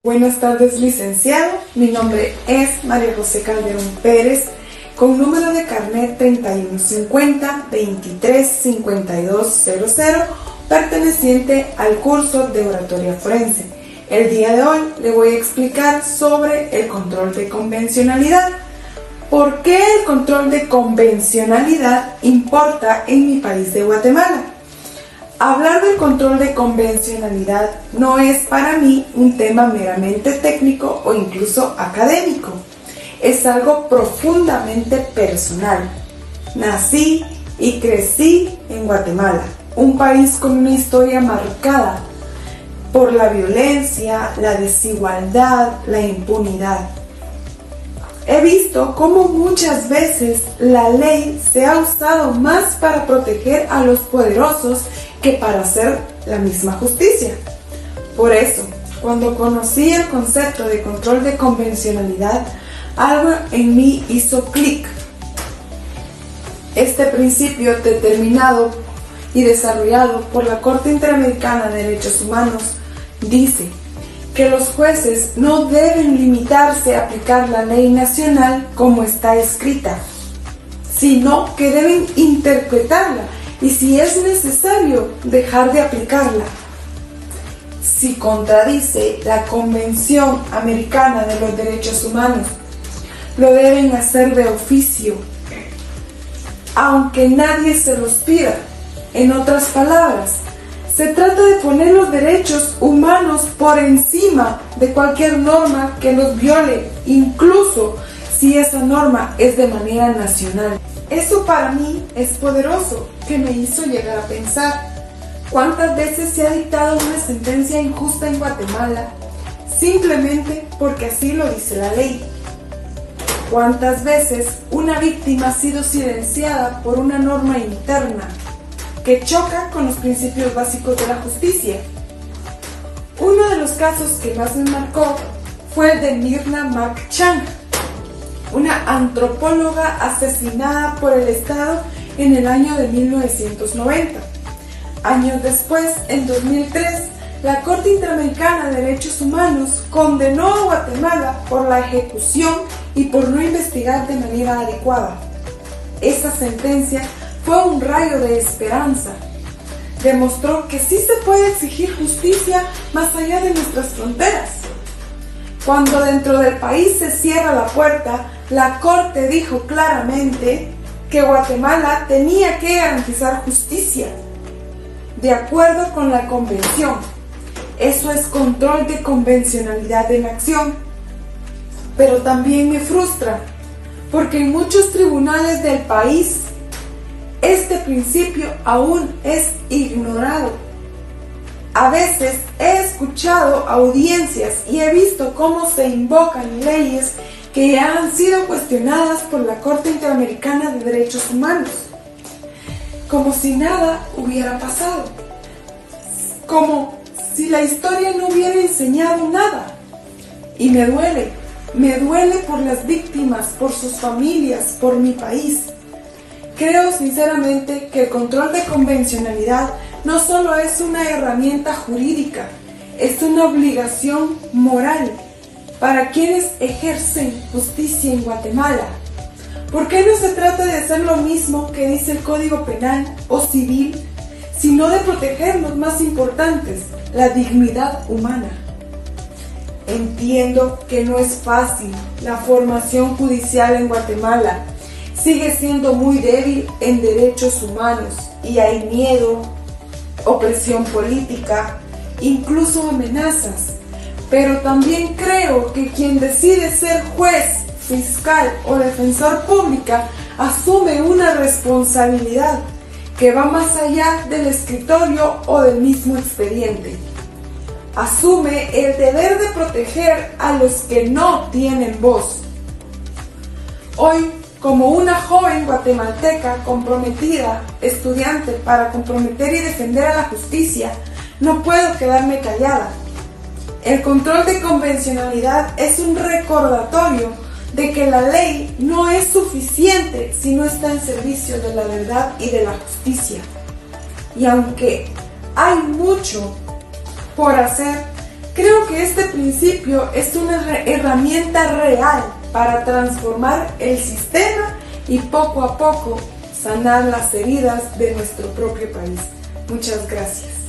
Buenas tardes, licenciado. Mi nombre es María José Calderón Pérez, con número de carnet 3150-235200, perteneciente al curso de oratoria forense. El día de hoy le voy a explicar sobre el control de convencionalidad. ¿Por qué el control de convencionalidad importa en mi país de Guatemala? Hablar del control de convencionalidad no es para mí un tema meramente técnico o incluso académico. Es algo profundamente personal. Nací y crecí en Guatemala, un país con una historia marcada por la violencia, la desigualdad, la impunidad. He visto cómo muchas veces la ley se ha usado más para proteger a los poderosos que para hacer la misma justicia. Por eso, cuando conocí el concepto de control de convencionalidad, algo en mí hizo clic. Este principio, determinado y desarrollado por la Corte Interamericana de Derechos Humanos, dice que los jueces no deben limitarse a aplicar la ley nacional como está escrita, sino que deben interpretarla y, si es necesario, dejar de aplicarla. Si contradice la Convención Americana de los Derechos Humanos, lo deben hacer de oficio, aunque nadie se los pida. En otras palabras, se trata de poner los derechos humanos por encima de cualquier norma que los viole, incluso si esa norma es de manera nacional. Eso para mí es poderoso, que me hizo llegar a pensar cuántas veces se ha dictado una sentencia injusta en Guatemala simplemente porque así lo dice la ley. Cuántas veces una víctima ha sido silenciada por una norma interna que choca con los principios básicos de la justicia. Uno de los casos que más me marcó fue el de Mirna Mac Chang, una antropóloga asesinada por el Estado en el año de 1990. Años después, en 2003, la Corte Interamericana de Derechos Humanos condenó a Guatemala por la ejecución y por no investigar de manera adecuada. Esa sentencia fue un rayo de esperanza. Demostró que sí se puede exigir justicia más allá de nuestras fronteras. Cuando dentro del país se cierra la puerta, la Corte dijo claramente que Guatemala tenía que garantizar justicia, de acuerdo con la Convención. Eso es control de convencionalidad en acción. Pero también me frustra, porque en muchos tribunales del país este principio aún es ignorado. A veces he escuchado audiencias y he visto cómo se invocan leyes que ya han sido cuestionadas por la Corte Interamericana de Derechos Humanos, como si nada hubiera pasado, como si la historia no hubiera enseñado nada. Y me duele por las víctimas, por sus familias, por mi país. Creo sinceramente que el control de convencionalidad no solo es una herramienta jurídica, es una obligación moral para quienes ejercen justicia en Guatemala. ¿Por qué no se trata de hacer lo mismo que dice el Código Penal o Civil, sino de proteger los más importantes, la dignidad humana? Entiendo que no es fácil. La formación judicial en Guatemala sigue siendo muy débil en derechos humanos y hay miedo, opresión política, incluso amenazas. Pero también creo que quien decide ser juez, fiscal o defensor pública asume una responsabilidad que va más allá del escritorio o del mismo expediente. Asume el deber de proteger a los que no tienen voz. Hoy, como una joven guatemalteca comprometida, estudiante para comprometer y defender a la justicia, no puedo quedarme callada. El control de convencionalidad es un recordatorio de que la ley no es suficiente si no está en servicio de la verdad y de la justicia. Y aunque hay mucho por hacer, Creo que este principio es una herramienta real para transformar el sistema y poco a poco sanar las heridas de nuestro propio país. Muchas gracias.